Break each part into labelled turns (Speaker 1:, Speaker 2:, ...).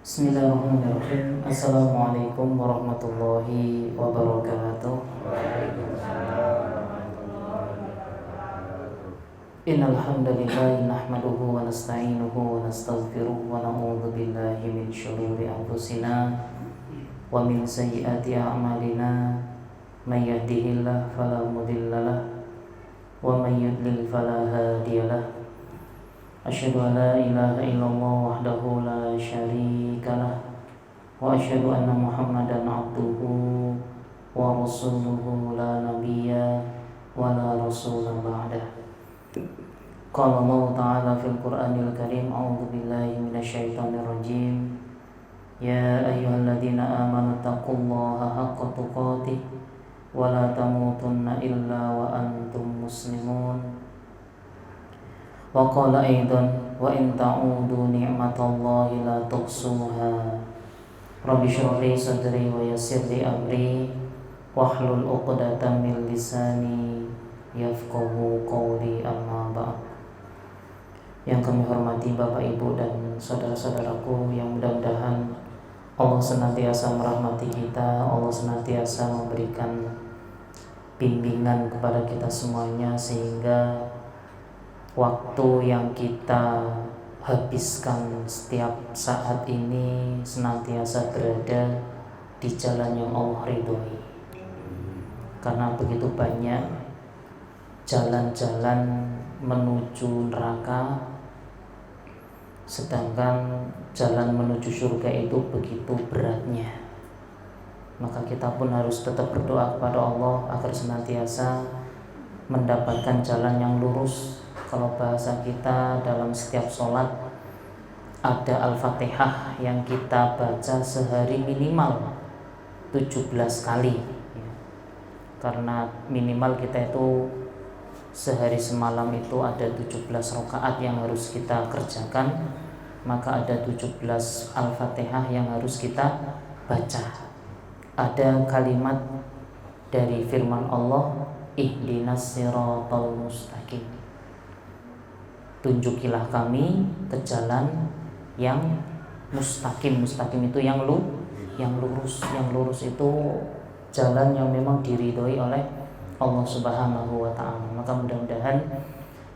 Speaker 1: Bismillahirrahmanirrahim. Assalamualaikum warahmatullahi wabarakatuh. Innal hamdalillah nahmaduhu wa nasta'inuhu wa nastaghfiruh wa na'udzu billahi min syururi anfusina wa min sayyiati a'malina. May yahdihillahu fala mudhillalah wa may yudlil fala hadiyalah. Asyhadu an la ilaha illallah wahdahu la syarikalah wa asyhadu anna Muhammadan abduhu wa rasuluhu la nabiyya wa la rasula ba'dah. Qala Allah ta'ala fil Qur'anil Karim, a'udzu billahi minasyaitonir rajim. Ya ayyuhalladzina amanu taqullaha haqqa tuqatih wa la tamutunna illa wa antum muslimun. Wa qala aidan wa in ta'udu ni'matallahi la tuhsuha. Rabbi shrah li sadri wa yassir li amri wahlul 'uqdatam min lisani yafqahu qawli, amma ba'd. Yang kami hormati Bapak Ibu dan saudara-saudaraku, yang mudah-mudahan Allah senantiasa merahmati kita, Allah senantiasa memberikan bimbingan kepada kita semuanya, sehingga waktu yang kita habiskan setiap saat ini senantiasa berada di jalan yang Allah ridhoi. Karena begitu banyak jalan-jalan menuju neraka, sedangkan jalan menuju surga itu begitu beratnya. Maka kita pun harus tetap berdoa kepada Allah agar senantiasa mendapatkan jalan yang lurus. Kalau bahasa kita dalam setiap sholat, ada Al-Fatihah yang kita baca sehari minimal 17 kali, karena minimal kita itu sehari semalam itu ada 17 rakaat yang harus kita kerjakan, maka ada 17 Al-Fatihah yang harus kita baca. Ada kalimat dari firman Allah, ihdinas siratal mustaqim, tunjukilah kami ke jalan yang mustaqim. Mustaqim itu yang lurus. Yang lurus itu jalan yang memang diridhoi oleh Allah Subhanahu wa ta'ala. Maka mudah-mudahan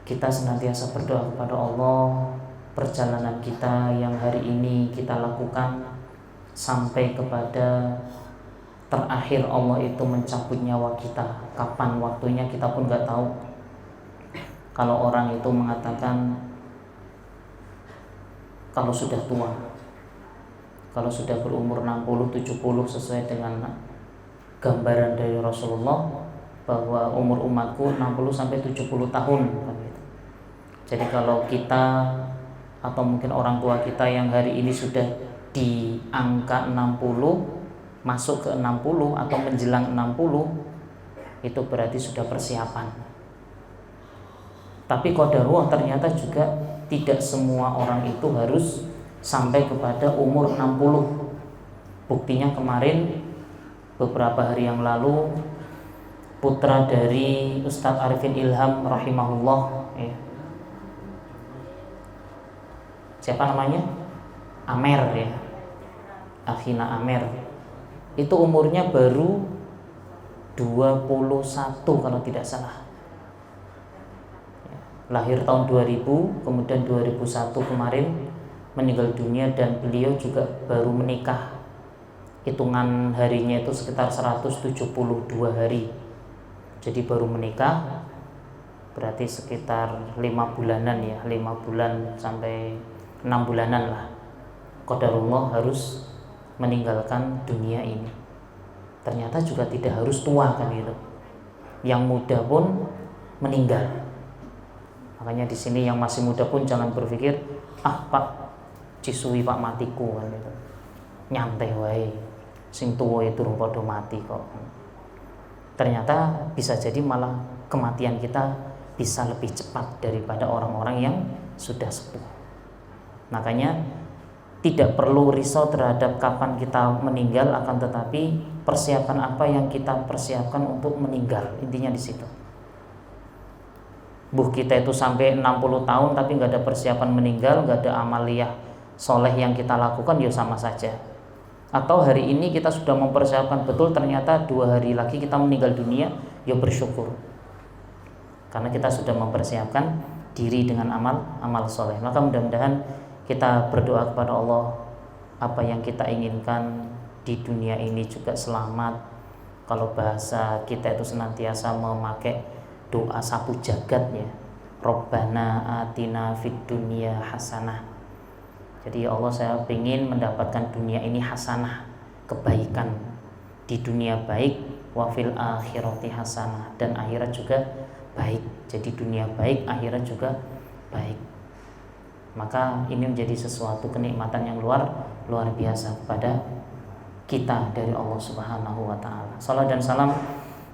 Speaker 1: kita senantiasa berdoa kepada Allah, perjalanan kita yang hari ini kita lakukan sampai kepada terakhir Allah itu mencabut nyawa kita. Kapan waktunya kita pun gak tahu. Kalau orang itu mengatakan kalau sudah tua, kalau sudah berumur 60-70 sesuai dengan gambaran dari Rasulullah bahwa umur umatku 60-70 tahun. Jadi kalau kita atau mungkin orang tua kita yang hari ini sudah di angka 60, masuk ke 60 atau menjelang 60, itu berarti sudah persiapan. Tapi qadarullah ternyata juga tidak semua orang itu harus sampai kepada umur 60. Buktinya kemarin beberapa hari yang lalu, putra dari Ustadz Arifin Ilham rahimahullah, siapa namanya? Amer, Akhina Amer. Itu umurnya baru 21 kalau tidak salah. Lahir tahun 2000, kemudian 2001 kemarin meninggal dunia, dan beliau juga baru menikah. Hitungan harinya itu sekitar 172 hari. Jadi baru menikah, berarti sekitar 5 bulanan 5 bulan sampai 6 bulanan lah. Qadarullah harus meninggalkan dunia ini. Ternyata juga tidak harus tua kan gitu. Yang muda pun meninggal. Makanya di sini yang masih muda pun jangan berpikir, Pak cisui Pak matiku kan gitu. Nyantai wae. Sing tuwa itu padha mati kok. Ternyata bisa jadi malah kematian kita bisa lebih cepat daripada orang-orang yang sudah sepuh. Makanya tidak perlu risau terhadap kapan kita meninggal, akan tetapi persiapan apa yang kita persiapkan untuk meninggal, intinya di situ. Kita itu sampai 60 tahun tapi nggak ada persiapan meninggal, nggak ada amaliyah soleh yang kita lakukan ya sama saja. Atau hari ini kita sudah mempersiapkan betul, ternyata 2 hari lagi kita meninggal dunia, ya bersyukur karena kita sudah mempersiapkan diri dengan amal soleh. Maka mudah-mudahan kita berdoa kepada Allah, apa yang kita inginkan di dunia ini juga selamat. Kalau bahasa kita itu senantiasa memakai doa sapu jagat ya, Robbana atina fid dunya hasanah. Jadi ya Allah, saya ingin mendapatkan dunia ini hasanah, kebaikan. Di dunia baik, wa fil akhirati hasanah, dan akhirat juga baik. Jadi dunia baik, akhirat juga baik. Maka ini menjadi sesuatu kenikmatan yang luar biasa kepada kita dari Allah Subhanahu wa taala. Salam dan salam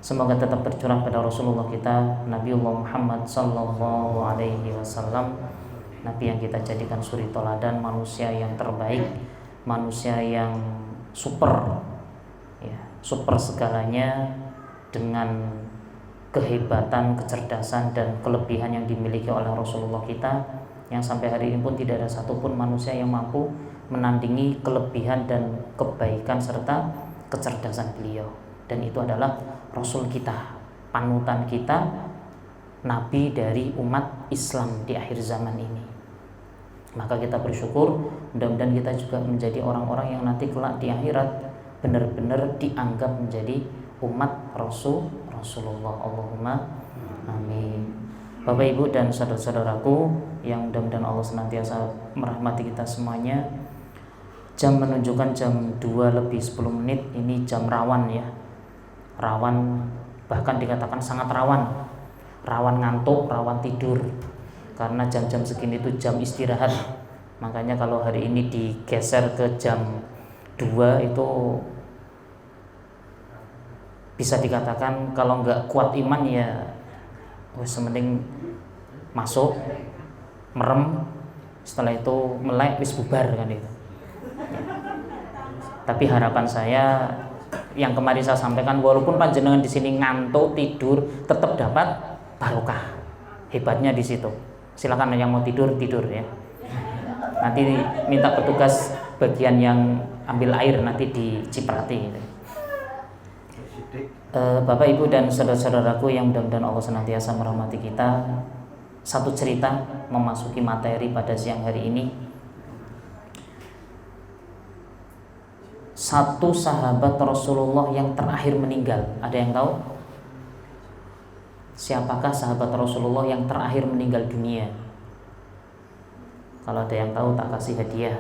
Speaker 1: semoga tetap tercurah pada Rasulullah kita, Nabiullah Muhammad sallallahu alaihi wasallam, nabi yang kita jadikan suri teladan, manusia yang terbaik, manusia yang super ya, super segalanya, dengan kehebatan, kecerdasan dan kelebihan yang dimiliki oleh Rasulullah kita, yang sampai hari ini pun tidak ada satupun manusia yang mampu menandingi kelebihan dan kebaikan serta kecerdasan beliau. Dan itu adalah Rasul kita, panutan kita, nabi dari umat Islam di akhir zaman ini. Maka kita bersyukur, mudah-mudahan kita juga menjadi orang-orang yang nanti kelak di akhirat benar-benar dianggap menjadi umat Rasulullah. Allahumma amin. Bapak Ibu dan saudara-saudaraku yang mudah-mudahan Allah senantiasa merahmati kita semuanya, jam menunjukkan jam 2 lebih 10 menit. Ini jam rawan ya, rawan, bahkan dikatakan sangat rawan ngantuk, rawan tidur, karena jam-jam segini itu jam istirahat. Makanya kalau hari ini digeser ke jam 2 itu bisa dikatakan kalau nggak kuat iman ya mending masuk merem, setelah itu melek wis bubar kan itu. Tapi harapan saya yang kemarin saya sampaikan, walaupun panjenengan di sini ngantuk tidur, tetap dapat barokah. Hebatnya di situ. Silakan yang mau tidur ya. Nanti minta petugas bagian yang ambil air nanti diciprati gitu. Bapak Ibu dan saudara-saudaraku yang mudah-mudahan Allah senantiasa merahmati kita, satu cerita memasuki materi pada siang hari ini. Satu sahabat Rasulullah yang terakhir meninggal, ada yang tahu? Siapakah sahabat Rasulullah yang terakhir meninggal dunia? Kalau ada yang tahu tak kasih hadiah.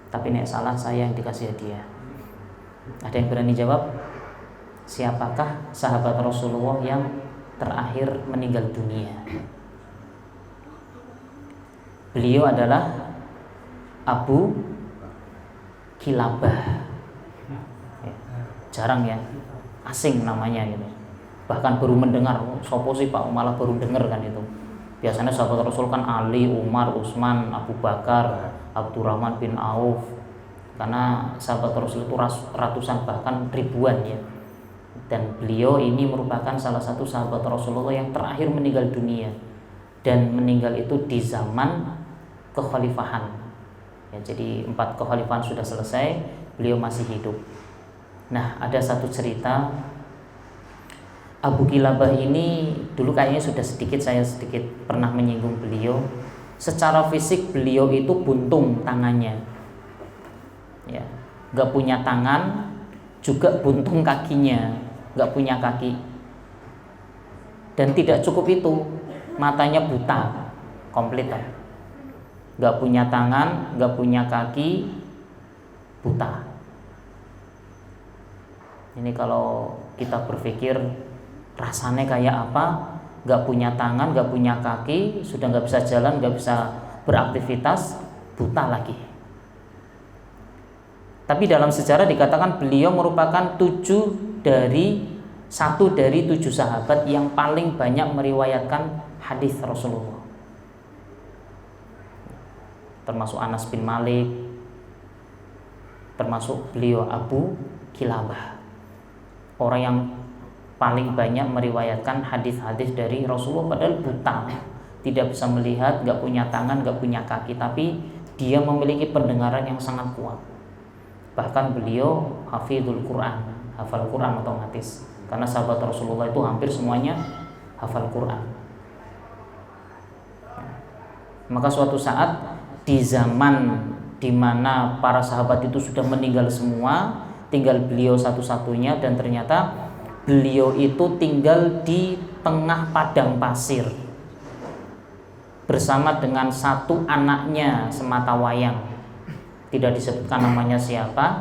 Speaker 1: Tapi nek salah saya yang dikasih hadiah. Ada yang berani jawab? Siapakah sahabat Rasulullah yang terakhir meninggal dunia? Beliau adalah Abu Kilabah. Ya, jarang ya, asing namanya gitu. Bahkan baru mendengar, sopo sih Pak, malah baru dengar kan itu. Biasanya sahabat Rasul kan Ali, Umar, Utsman, Abu Bakar, Abdurrahman bin Auf. Karena sahabat Rasul itu ratusan bahkan ribuan ya. Dan beliau ini merupakan salah satu sahabat Rasulullah yang terakhir meninggal dunia, dan meninggal itu di zaman kekhalifahan ya, jadi 4 kekhalifahan sudah selesai, beliau masih hidup. Nah, ada satu cerita Abu Kilabah ini, dulu kayaknya saya sedikit pernah menyinggung beliau. Secara fisik beliau itu buntung tangannya ya, gak punya tangan, juga buntung kakinya, gak punya kaki. Dan tidak cukup itu, matanya buta komplit, gak punya tangan, gak punya kaki, buta. Ini kalau kita berpikir rasanya kayak apa, gak punya tangan, gak punya kaki, sudah gak bisa jalan, gak bisa beraktivitas, buta lagi. Tapi dalam sejarah dikatakan beliau merupakan 1 dari 7 sahabat yang paling banyak meriwayatkan hadis Rasulullah. Termasuk Anas bin Malik, termasuk beliau Abu Kilabah, orang yang paling banyak meriwayatkan hadis-hadis dari Rasulullah, padahal buta, tidak bisa melihat, gak punya tangan, gak punya kaki, tapi dia memiliki pendengaran yang sangat kuat. Bahkan beliau hafizul Quran, hafal Quran otomatis. Karena sahabat Rasulullah itu hampir semuanya hafal Quran. Maka suatu saat di zaman di mana para sahabat itu sudah meninggal semua, tinggal beliau satu-satunya, dan ternyata beliau itu tinggal di tengah padang pasir bersama dengan satu anaknya sematawayang. Tidak disebutkan namanya siapa.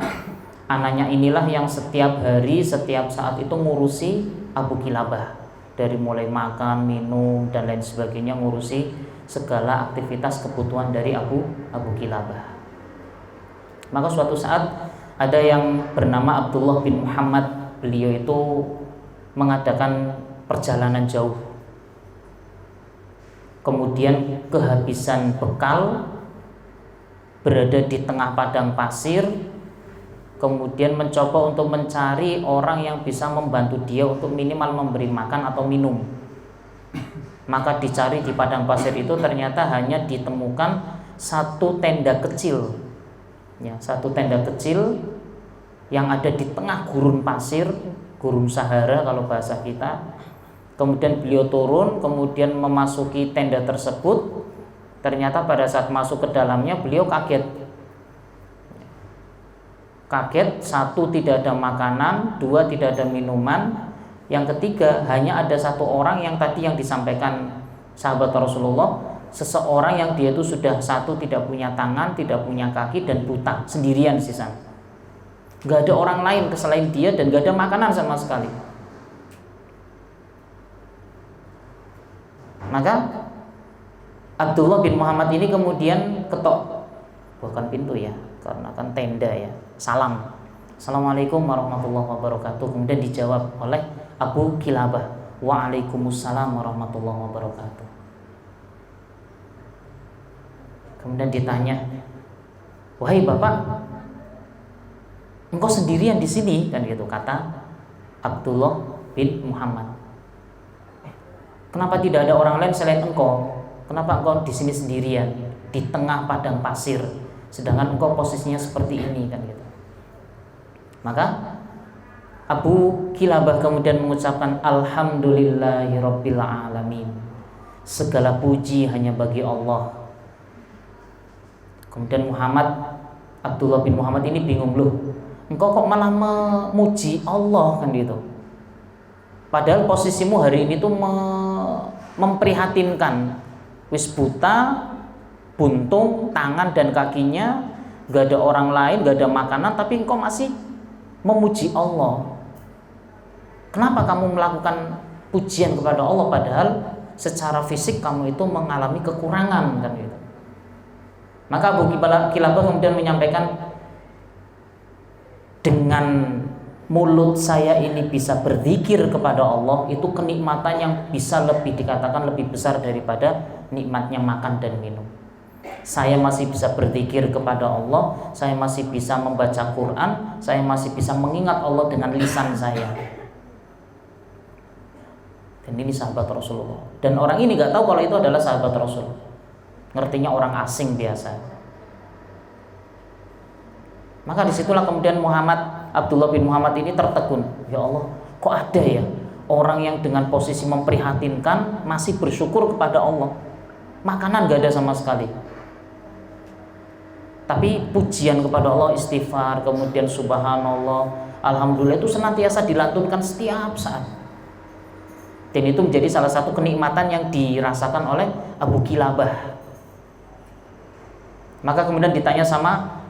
Speaker 1: Anaknya inilah yang setiap hari, setiap saat itu ngurusi Abu Kilabah, dari mulai makan, minum, dan lain sebagainya, ngurusi segala aktivitas kebutuhan dari Abu Kilabah. Maka suatu saat ada yang bernama Abdullah bin Muhammad. Beliau itu mengadakan perjalanan jauh, kemudian kehabisan bekal, berada di tengah padang pasir, kemudian mencoba untuk mencari orang yang bisa membantu dia untuk minimal memberi makan atau minum. Maka dicari di padang pasir itu, ternyata hanya ditemukan satu tenda kecil, ya, satu tenda kecil yang ada di tengah gurun pasir, gurun Sahara kalau bahasa kita. Kemudian beliau turun, kemudian memasuki tenda tersebut. Ternyata pada saat masuk ke dalamnya beliau kaget. Satu, tidak ada makanan. Dua, tidak ada minuman. Yang ketiga, hanya ada satu orang yang tadi yang disampaikan sahabat Rasulullah, seseorang yang dia itu sudah satu, tidak punya tangan, tidak punya kaki, dan buta, sendirian di sana. Gak ada orang lain selain dia, dan gak ada makanan sama sekali. Maka Abdullah bin Muhammad ini kemudian ketok, bukan pintu ya, karena kan tenda ya, salam, Assalamualaikum warahmatullahi wabarakatuh. Kemudian dijawab oleh Abu Kilabah, Waalaikumsalam warahmatullahi wabarakatuh. Kemudian ditanya, wahai bapak, engkau sendirian di sini, kan gitu, kata Abdullah bin Muhammad. Kenapa tidak ada orang lain selain engkau? Kenapa engkau di sini sendirian di tengah padang pasir, sedangkan engkau posisinya seperti ini, kan gitu. Maka Abu Kilabah kemudian mengucapkan Alhamdulillahirabbil alamin. Segala puji hanya bagi Allah. Kemudian Abdullah bin Muhammad ini bingung, loh, engkau kok malah memuji Allah, kan gitu. Padahal posisimu hari ini tuh memprihatinkan. Wis buta, buntung, tangan dan kakinya, gak ada orang lain, gak ada makanan, tapi engkau masih memuji Allah. Kenapa kamu melakukan pujian kepada Allah padahal secara fisik kamu itu mengalami kekurangan, kan gitu. Maka Abu Kilabah kemudian menyampaikan, dengan mulut saya ini bisa berzikir kepada Allah, itu kenikmatan yang bisa lebih dikatakan lebih besar daripada nikmatnya makan dan minum. Saya masih bisa berzikir kepada Allah, saya masih bisa membaca Quran, saya masih bisa mengingat Allah dengan lisan saya. Dan ini sahabat Rasulullah. Dan orang ini gak tahu kalau itu adalah sahabat Rasul. Ngertinya orang asing biasa. Maka disitulah kemudian Abdullah bin Muhammad ini tertegun. Ya Allah, kok ada ya orang yang dengan posisi memprihatinkan masih bersyukur kepada Allah. Makanan gak ada sama sekali, tapi pujian kepada Allah, istighfar, kemudian subhanallah, alhamdulillah itu senantiasa dilantunkan setiap saat. Dan itu menjadi salah satu kenikmatan yang dirasakan oleh Abu Kilabah. Maka kemudian ditanya sama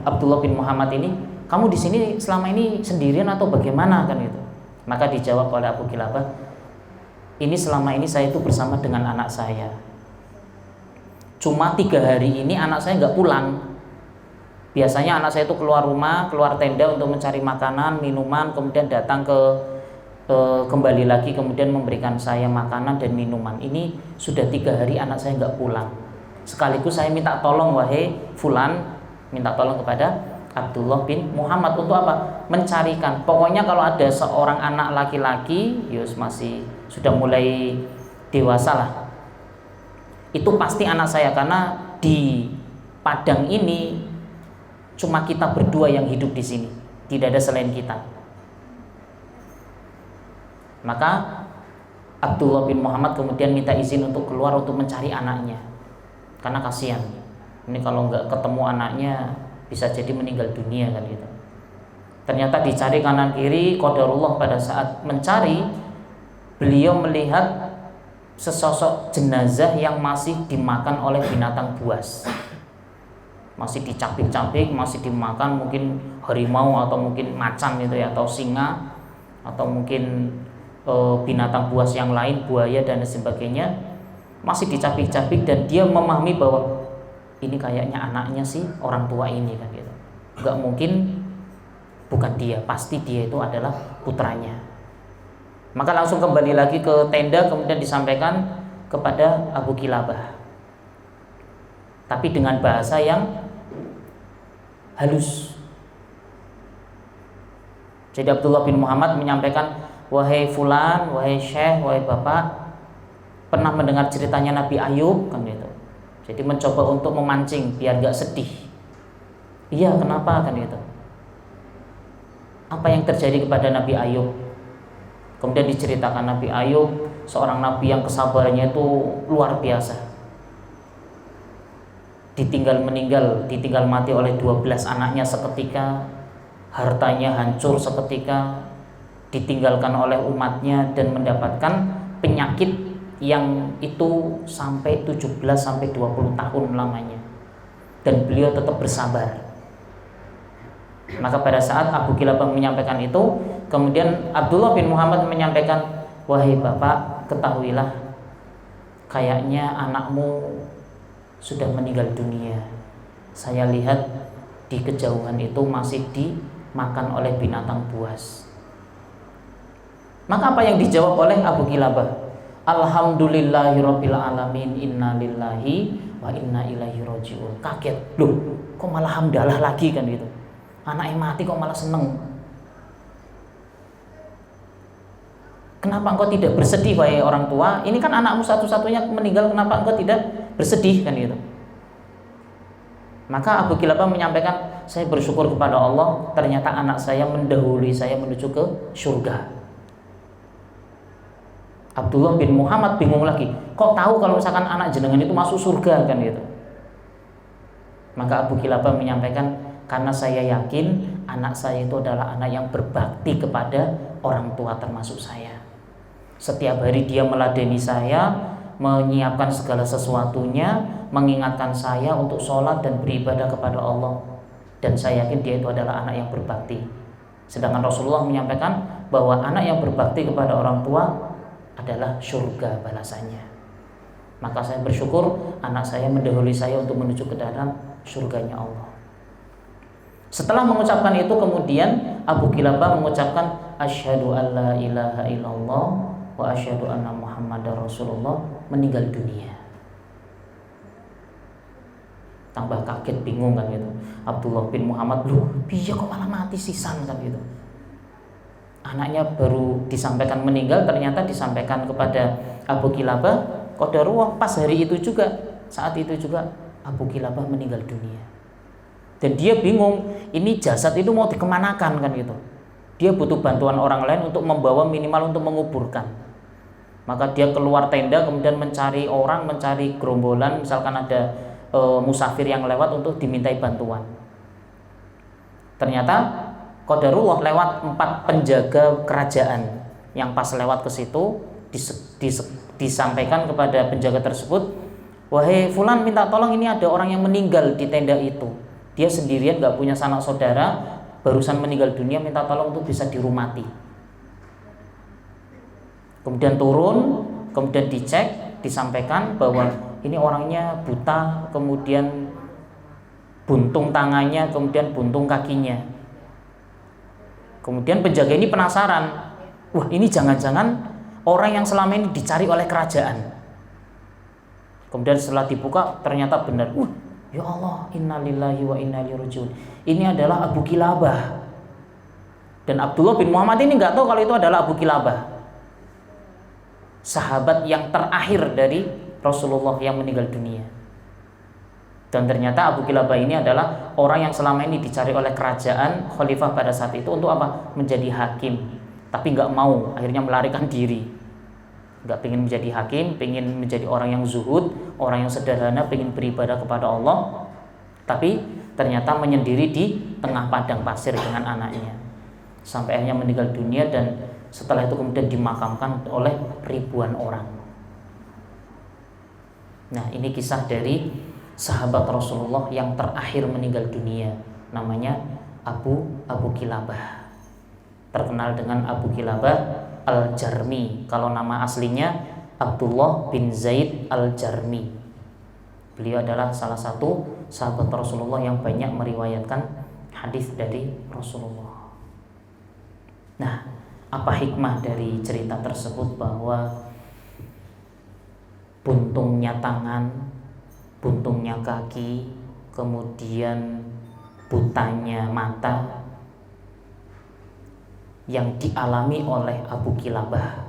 Speaker 1: Abdullah bin Muhammad ini, kamu di sini selama ini sendirian atau bagaimana, kan itu? Maka dijawab oleh Abu Kilabah, ini selama ini saya itu bersama dengan anak saya. Cuma 3 hari ini anak saya nggak pulang. Biasanya anak saya itu keluar rumah, keluar tenda untuk mencari makanan, minuman, kemudian datang kembali lagi, kemudian memberikan saya makanan dan minuman. Ini sudah 3 hari anak saya nggak pulang. Sekaligus saya minta tolong, wahai Fulan, minta tolong kepada Abdullah bin Muhammad untuk apa? Mencarikan. Pokoknya kalau ada seorang anak laki-laki, yus masih sudah mulai dewasa lah, itu pasti anak saya, karena di padang ini cuma kita berdua yang hidup di sini, tidak ada selain kita. Maka Abdullah bin Muhammad kemudian minta izin untuk keluar untuk mencari anaknya, karena kasihan. Ini kalau nggak ketemu anaknya bisa jadi meninggal dunia kan gitu. Ternyata dicari kanan kiri, qadarullah pada saat mencari beliau melihat sesosok jenazah yang masih dimakan oleh binatang buas, masih dicapik-capik, masih dimakan mungkin harimau atau mungkin macan gitu ya, atau singa atau mungkin binatang buas yang lain, buaya dan sebagainya, masih dicapik-capik. Dan dia memahami bahwa ini kayaknya anaknya sih orang tua ini kan gitu, nggak mungkin bukan dia, pasti dia itu adalah putranya. Maka langsung kembali lagi ke tenda, kemudian disampaikan kepada Abu Kilabah, tapi dengan bahasa yang halus. Jadi Abdullah bin Muhammad menyampaikan, wahai fulan, wahai syekh, wahai bapak, pernah mendengar ceritanya Nabi Ayub kan gitu. Jadi mencoba untuk memancing biar gak sedih. Iya, kenapa kan gitu? Apa yang terjadi kepada Nabi Ayub? Kemudian diceritakan Nabi Ayub, seorang nabi yang kesabarannya itu luar biasa. Ditinggal mati oleh 12 anaknya seketika, hartanya hancur seketika, ditinggalkan oleh umatnya dan mendapatkan penyakit yang itu sampai 17 sampai 20 tahun lamanya. Dan beliau tetap bersabar. Maka pada saat Abu Kilabah menyampaikan itu, kemudian Abdullah bin Muhammad menyampaikan, wahai bapak, ketahuilah, kayaknya anakmu sudah meninggal dunia. Saya lihat di kejauhan itu masih dimakan oleh binatang buas. Maka apa yang dijawab oleh Abu Kilabah? Alhamdulillahirabbil alamin, inna lillahi wa inna ilaihi rajiun. Kaget, loh, kok malah hamdalah lagi kan gitu. Anaknya mati kok malah seneng. Kenapa engkau tidak bersedih wahai orang tua? Ini kan anakmu satu-satunya meninggal, kenapa engkau tidak bersedih kan gitu. Maka Abu Kilabah menyampaikan, saya bersyukur kepada Allah, ternyata anak saya mendahului saya menuju ke surga. Abdullah bin Muhammad bingung lagi, kok tahu kalau misalkan anak jenengan itu masuk surga kan gitu. Maka Abu Kilabah menyampaikan, karena saya yakin anak saya itu adalah anak yang berbakti kepada orang tua termasuk saya. Setiap hari dia meladeni saya, menyiapkan segala sesuatunya, mengingatkan saya untuk sholat dan beribadah kepada Allah. Dan saya yakin dia itu adalah anak yang berbakti. Sedangkan Rasulullah menyampaikan bahwa anak yang berbakti kepada orang tua adalah surga balasannya. Maka saya bersyukur anak saya mendahului saya untuk menuju ke dalam surganya Allah. Setelah mengucapkan itu, kemudian Abu Kilabah mengucapkan asyhadu alla ilaha illallah wa asyhadu anna muhammadar rasulullah, meninggal dunia. Tambah kaget, bingung kan gitu. Abdullah bin Muhammad, loh, piye kok malah mati sisan kan gitu. Anaknya baru disampaikan meninggal, ternyata disampaikan kepada Abu Kilabah, qadarullah pas hari itu juga, saat itu juga Abu Kilabah meninggal dunia. Dan dia bingung, ini jasad itu mau dikemanakan kan gitu. Dia butuh bantuan orang lain untuk membawa, minimal untuk menguburkan. Maka dia keluar tenda, kemudian mencari orang, mencari gerombolan, misalkan ada musafir yang lewat untuk dimintai bantuan. Ternyata qadarullah lewat 4 penjaga kerajaan yang pas lewat ke situ, disampaikan kepada penjaga tersebut, wahai fulan, minta tolong, ini ada orang yang meninggal di tenda itu. Dia sendirian, gak punya sanak saudara, barusan meninggal dunia, minta tolong untuk bisa dirumati. Kemudian turun, kemudian dicek, disampaikan bahwa ini orangnya buta, kemudian buntung tangannya, kemudian buntung kakinya. Kemudian penjaga ini penasaran, wah, ini jangan-jangan orang yang selama ini dicari oleh kerajaan. Kemudian setelah dibuka, ternyata benar, ya Allah, innalillahi wa inna ilaihi rajiun. Ini adalah Abu Kilabah. Dan Abdullah bin Muhammad ini nggak tahu kalau itu adalah Abu Kilabah, sahabat yang terakhir dari Rasulullah yang meninggal dunia. Dan ternyata Abu Kilabah ini adalah orang yang selama ini dicari oleh kerajaan khalifah pada saat itu untuk apa? Menjadi hakim. Tapi nggak mau, akhirnya melarikan diri. Nggak pengen menjadi hakim, pengen menjadi orang yang zuhud, orang yang sederhana, pengen beribadah kepada Allah. Tapi ternyata menyendiri di tengah padang pasir dengan anaknya. Sampai akhirnya meninggal dunia dan setelah itu kemudian dimakamkan oleh ribuan orang. Nah, ini kisah dari sahabat Rasulullah yang terakhir meninggal dunia, namanya Abu Kilabah, terkenal dengan Abu Kilabah Al-Jarmi. Kalau nama aslinya Abdullah bin Zaid Al-Jarmi. Beliau adalah salah satu sahabat Rasulullah yang banyak meriwayatkan hadis dari Rasulullah. Nah, apa hikmah dari cerita tersebut? Bahwa buntungnya tangan, buntungnya kaki, kemudian butanya mata yang dialami oleh Abu Kilabah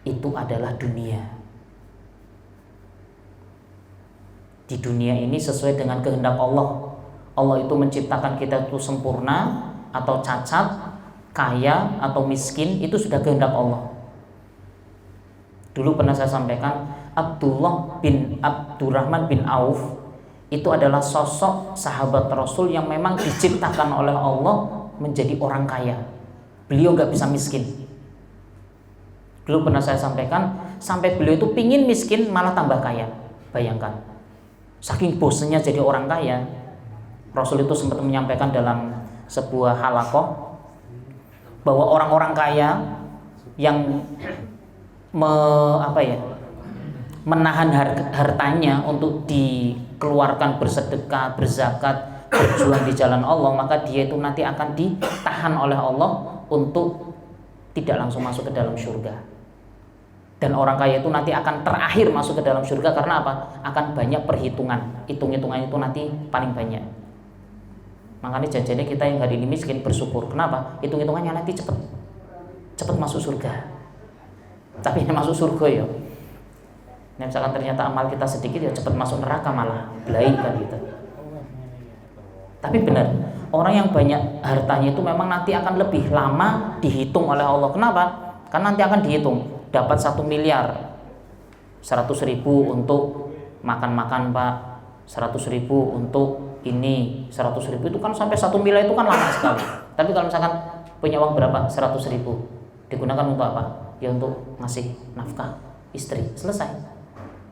Speaker 1: itu adalah dunia. Di dunia ini sesuai dengan kehendak Allah. Allah itu menciptakan kita itu sempurna atau cacat, kaya atau miskin, itu sudah kehendak Allah. Dulu pernah saya sampaikan, Abdurrahman bin Auf itu adalah sosok sahabat Rasul yang memang diciptakan oleh Allah menjadi orang kaya. Beliau gak bisa miskin. Dulu pernah saya sampaikan, sampai beliau itu pingin miskin malah tambah kaya. Bayangkan, saking bosennya jadi orang kaya. Rasul itu sempat menyampaikan dalam sebuah halaqah bahwa orang-orang kaya yang menahan hartanya untuk dikeluarkan bersedekah, berzakat, berjuang di jalan Allah, maka dia itu nanti akan ditahan oleh Allah untuk tidak langsung masuk ke dalam surga. Dan orang kaya itu nanti akan terakhir masuk ke dalam surga karena apa? Akan banyak perhitungan, hitung-hitungan itu nanti paling banyak. Makanya jajannya kita yang hari ini miskin bersyukur. Kenapa? Hitung-hitungannya nanti cepat masuk surga. Tapi ini masuk surga ya. Nah, misalkan ternyata amal kita sedikit ya cepat masuk neraka malah belai kan gitu. Tapi benar, orang yang banyak hartanya itu memang nanti akan lebih lama dihitung oleh Allah. Kenapa? Karena nanti akan dihitung. Dapat 1 miliar, 100.000 untuk makan-makan Pak, 100.000 untuk ini, 100.000 itu kan sampai 1 miliar itu kan lama sekali. Tapi kalau misalkan punya uang berapa? 100.000 digunakan untuk apa? Ya untuk ngasih nafkah istri, selesai.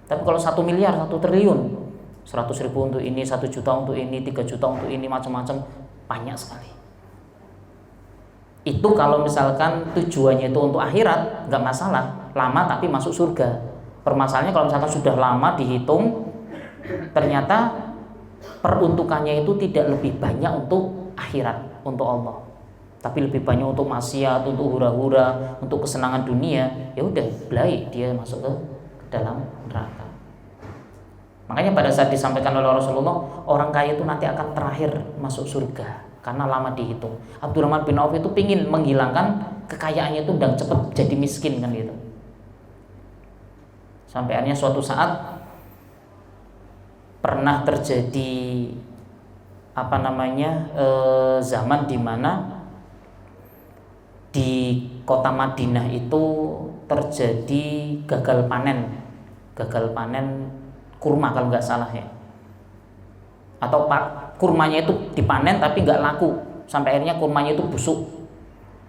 Speaker 1: Tapi kalau 1 miliar, 1 triliun, 100.000 untuk ini, 1 juta untuk ini, 3 juta untuk ini, macam-macam, banyak sekali. Itu kalau misalkan tujuannya itu untuk akhirat, nggak masalah, lama tapi masuk surga. Permasalahannya kalau misalkan sudah lama dihitung, ternyata peruntukannya itu tidak lebih banyak untuk akhirat, untuk Allah, tapi lebih banyak untuk maksiat, untuk hura-hura, untuk kesenangan dunia. Ya udah, belai dia masuk ke dalam neraka. Makanya pada saat disampaikan oleh Rasulullah, orang kaya itu nanti akan terakhir masuk surga karena lama dihitung. Abdurrahman bin Auf itu pingin menghilangkan kekayaannya itu dan cepat jadi miskin kan gitu. Sampai akhirnya suatu saat pernah terjadi zaman di mana di kota Madinah itu terjadi gagal panen kurma kalau nggak salah ya, atau kurmanya itu dipanen tapi nggak laku, sampai akhirnya kurmanya itu busuk.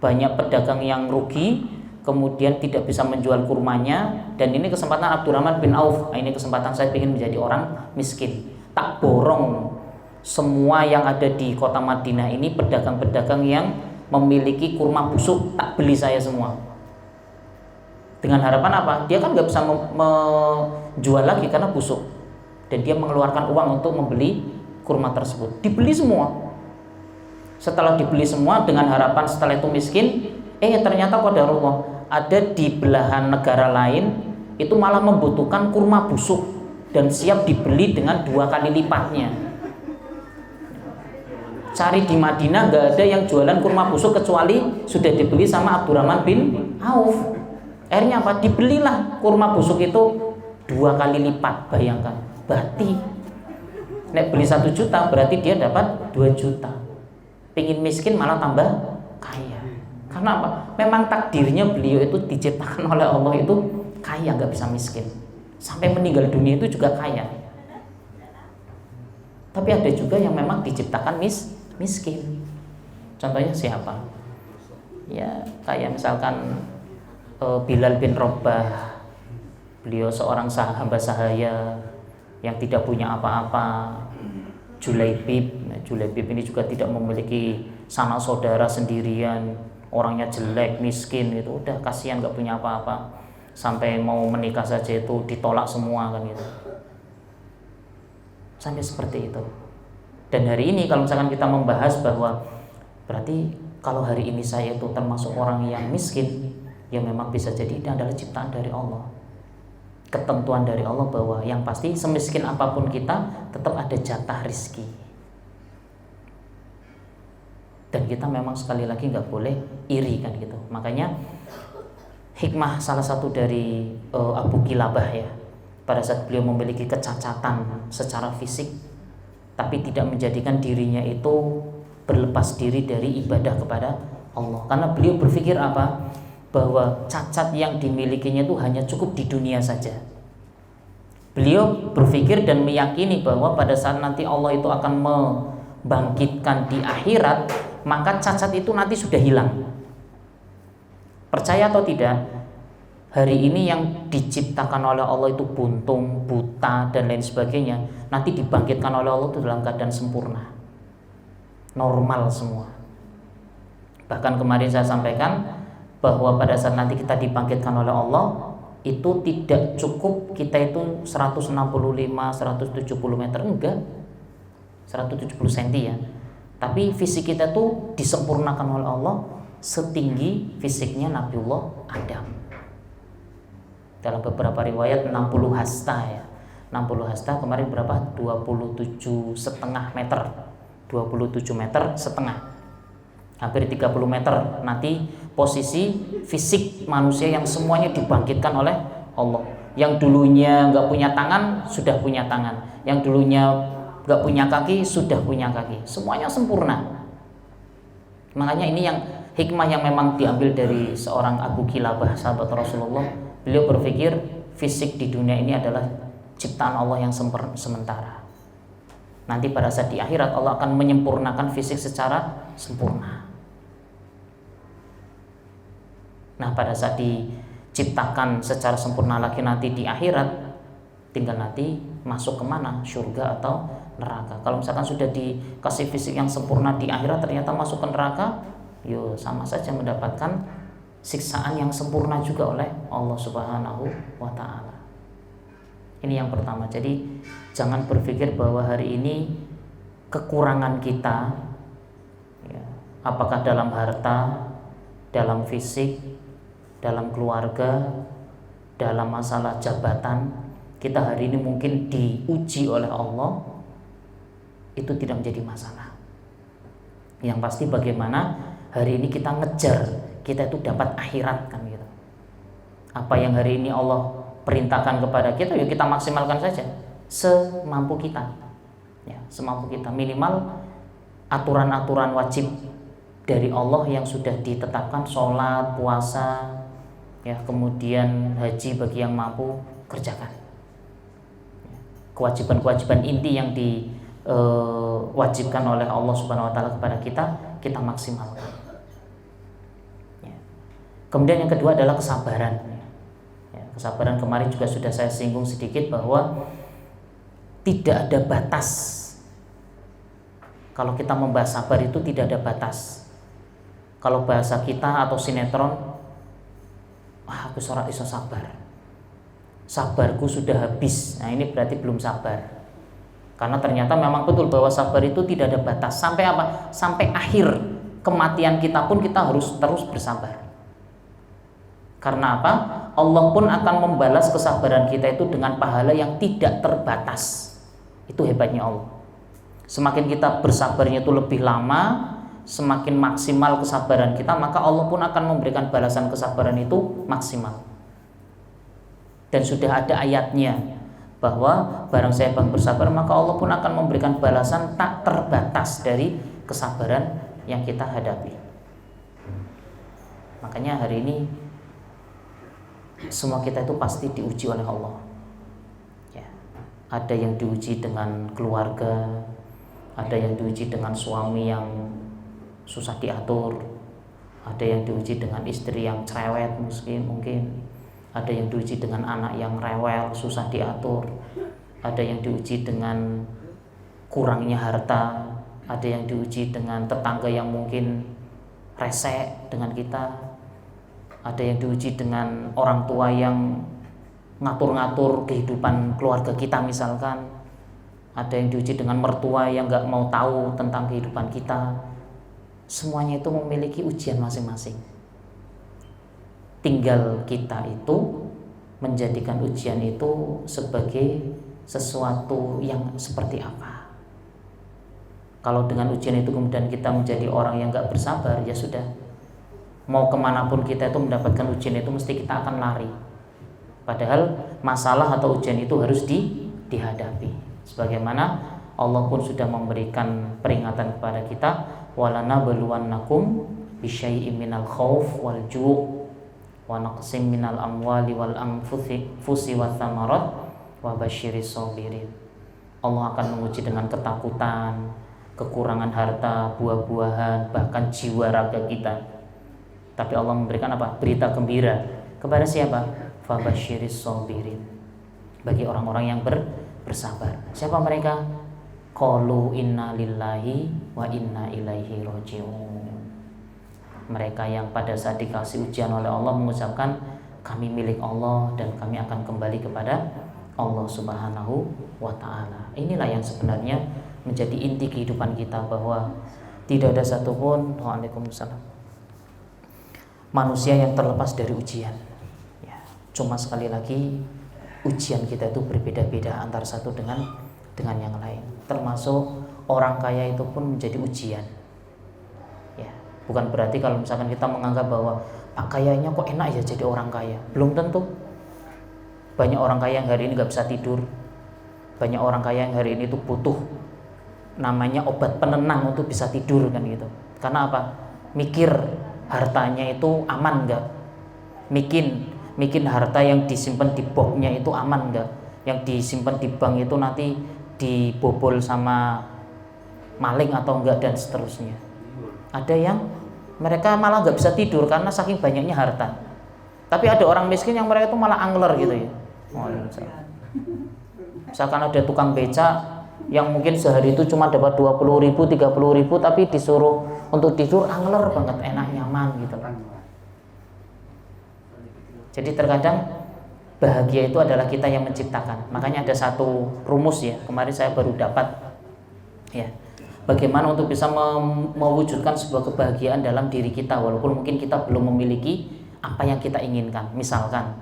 Speaker 1: Banyak pedagang yang rugi, kemudian tidak bisa menjual kurmanya. Dan ini kesempatan Abdurrahman bin Auf, ini kesempatan saya ingin menjadi orang miskin, tak borong semua yang ada di kota Madinah ini, pedagang-pedagang yang memiliki kurma busuk, tak beli saya semua. Dengan harapan apa? Dia kan nggak bisa menjual lagi karena busuk, dan dia mengeluarkan uang untuk membeli kurma tersebut. Dibeli semua. Setelah dibeli semua dengan harapan setelah itu miskin, ternyata qadarullah, ada di belahan negara lain itu malah membutuhkan kurma busuk dan siap dibeli dengan 2 kali lipatnya. Cari di Madinah nggak ada yang jualan kurma busuk kecuali sudah dibeli sama Abdurrahman bin Auf. Akhirnya apa? Dibelilah kurma busuk itu 2 kali lipat. Bayangkan, berarti Nek beli 1 juta berarti dia dapat 2 juta. Pingin miskin malah tambah kaya. Karena apa? Memang takdirnya beliau itu diciptakan oleh Allah itu kaya, nggak bisa miskin. Sampai meninggal dunia itu juga kaya. Tapi ada juga yang memang diciptakan miskin. Contohnya siapa? Ya kayak misalkan Bilal bin Rabah. Beliau seorang hamba sahaya yang tidak punya apa-apa. Julaibib ini juga tidak memiliki sanak saudara, sendirian, orangnya jelek, miskin gitu. Udah kasihan nggak punya apa-apa. Sampai mau menikah saja itu ditolak semua kan gitu. Sampai seperti itu. Dan hari ini kalau misalkan kita membahas bahwa berarti kalau hari ini saya itu termasuk orang yang miskin, ya memang bisa jadi ini adalah ciptaan dari Allah, ketentuan dari Allah bahwa yang pasti semiskin apapun kita tetap ada jatah rizki. Dan kita memang sekali lagi nggak boleh iri kan gitu. Makanya hikmah salah satu dari Abu Kilabah ya, pada saat beliau memiliki kecacatan secara fisik, tapi tidak menjadikan dirinya itu berlepas diri dari ibadah kepada Allah. Karena beliau berpikir apa? Bahwa cacat yang dimilikinya itu hanya cukup di dunia saja. Beliau berpikir dan meyakini bahwa pada saat nanti Allah itu akan membangkitkan di akhirat, maka cacat itu nanti sudah hilang. Percaya atau tidak, hari ini yang diciptakan oleh Allah itu buntung, buta, dan lain sebagainya, nanti dibangkitkan oleh Allah itu dalam keadaan sempurna, normal semua. Bahkan kemarin saya sampaikan bahwa pada saat nanti kita dibangkitkan oleh Allah, itu tidak cukup kita itu 165, 170 meter, enggak, 170 cm ya. Tapi fisik kita tuh disempurnakan oleh Allah setinggi fisiknya Nabiullah Adam. Dalam beberapa riwayat 60 hasta ya. 60 hasta kemarin berapa? 27,5 meter. 27 meter setengah. Hampir 30 meter nanti posisi fisik manusia yang semuanya dibangkitkan oleh Allah. Yang dulunya nggak punya tangan sudah punya tangan, yang dulunya nggak punya kaki sudah punya kaki, semuanya sempurna. Makanya ini yang hikmah yang memang diambil dari seorang Abu Kilabah, sahabat Rasulullah. Beliau berpikir fisik di dunia ini adalah ciptaan Allah yang sementara. Nanti pada saat di akhirat Allah akan menyempurnakan fisik secara sempurna. Nah pada saat diciptakan secara sempurna lagi nanti di akhirat, tinggal nanti masuk kemana, surga atau neraka. Kalau misalkan sudah dikasih fisik yang sempurna di akhirat ternyata masuk ke neraka, yo sama saja mendapatkan siksaan yang sempurna juga oleh Allah Subhanahu wa ta'ala. Ini yang pertama. Jadi jangan berpikir bahwa hari ini kekurangan kita ya, apakah dalam harta, dalam fisik, dalam keluarga, dalam masalah jabatan, kita hari ini mungkin diuji oleh Allah, itu tidak menjadi masalah. Yang pasti bagaimana hari ini kita ngejar, kita itu dapat akhirat kan gitu. Apa yang hari ini Allah perintahkan kepada kita, yuk kita maksimalkan saja semampu kita. Ya, semampu kita. Minimal aturan-aturan wajib dari Allah yang sudah ditetapkan, sholat, puasa, ya, kemudian haji bagi yang mampu, kerjakan. Kewajiban-kewajiban inti yang diwajibkan oleh Allah Subhanahu wa ta'ala kepada kita, kita maksimalkan. Ya. Kemudian yang kedua adalah kesabaran. Ya, kesabaran kemarin juga sudah saya singgung sedikit bahwa tidak ada batas. Kalau kita membahas sabar itu tidak ada batas. Kalau bahasa kita atau sinetron, aku ora iso sabar, sabarku sudah habis. Nah ini berarti belum sabar. Karena ternyata memang betul bahwa sabar itu tidak ada batas. Sampai apa? Sampai akhir kematian kita pun kita harus terus bersabar. Karena apa? Allah pun akan membalas kesabaran kita itu dengan pahala yang tidak terbatas. Itu hebatnya Allah. Semakin kita bersabarnya itu lebih lama, semakin maksimal kesabaran kita, maka Allah pun akan memberikan balasan kesabaran itu maksimal. Dan sudah ada ayatnya bahwa barang siapa yang bersabar maka Allah pun akan memberikan balasan tak terbatas dari kesabaran yang kita hadapi. Makanya hari ini semua kita itu pasti diuji oleh Allah ya. Ada yang diuji dengan keluarga, ada yang diuji dengan suami yang susah diatur, ada yang diuji dengan istri yang cerewet mungkin, ada yang diuji dengan anak yang rewel, susah diatur, ada yang diuji dengan kurangnya harta, ada yang diuji dengan tetangga yang mungkin rese dengan kita, ada yang diuji dengan orang tua yang ngatur-ngatur kehidupan keluarga kita misalkan, ada yang diuji dengan mertua yang gak mau tahu tentang kehidupan kita. Semuanya itu memiliki ujian masing-masing. Tinggal kita itu menjadikan ujian itu sebagai sesuatu yang seperti apa. Kalau dengan ujian itu kemudian kita menjadi orang yang gak bersabar, ya sudah, mau kemanapun kita itu mendapatkan ujian itu mesti kita akan lari. Padahal masalah atau ujian itu harus dihadapi. Sebagaimana Allah pun sudah memberikan peringatan kepada kita, walanabluwannakum bisyai'im minal khauf wal ju' wa naqsim minal amwali wal anfusi wath thamarat wa basyiris sabirin. Allah akan menguji dengan ketakutan, kekurangan harta, buah-buahan, bahkan jiwa raga kita. Tapi Allah memberikan apa? Berita gembira kepada siapa? Fa basyiris sabirin. Bagi orang-orang yang bersabar. Siapa mereka? Qalu inna lillahi wa inna ilaihi raji'un. Mereka yang pada saat dikasih ujian oleh Allah mengucapkan kami milik Allah dan kami akan kembali kepada Allah Subhanahu wa ta'ala. Inilah yang sebenarnya menjadi inti kehidupan kita, bahwa tidak ada satupun Waalaikumsalam manusia yang terlepas dari ujian ya. Cuma sekali lagi ujian kita itu berbeda-beda antara satu dengan yang lain. Termasuk orang kaya itu pun menjadi ujian ya. Bukan berarti kalau misalkan kita menganggap bahwa Pak kayanya kok enak ya jadi orang kaya. Belum tentu. Banyak orang kaya yang hari ini gak bisa tidur. Banyak orang kaya yang hari ini tuh butuh namanya obat penenang untuk bisa tidur kan gitu. Karena apa? Mikir hartanya itu aman gak? Mungkin harta yang disimpan di boxnya itu aman nggak? Yang disimpan di bank itu nanti dibobol sama maling atau enggak, dan seterusnya. Ada yang mereka malah nggak bisa tidur karena saking banyaknya harta. Tapi ada orang miskin yang mereka itu malah angler gitu ya. Misalkan ada tukang beca yang mungkin sehari itu cuma dapat 20.000, 30.000, tapi disuruh untuk tidur angler banget, enak, nyaman gitu kan. Jadi terkadang bahagia itu adalah kita yang menciptakan. Makanya ada satu rumus ya, kemarin saya baru dapat ya, bagaimana untuk bisa mewujudkan sebuah kebahagiaan dalam diri kita walaupun mungkin kita belum memiliki apa yang kita inginkan. Misalkan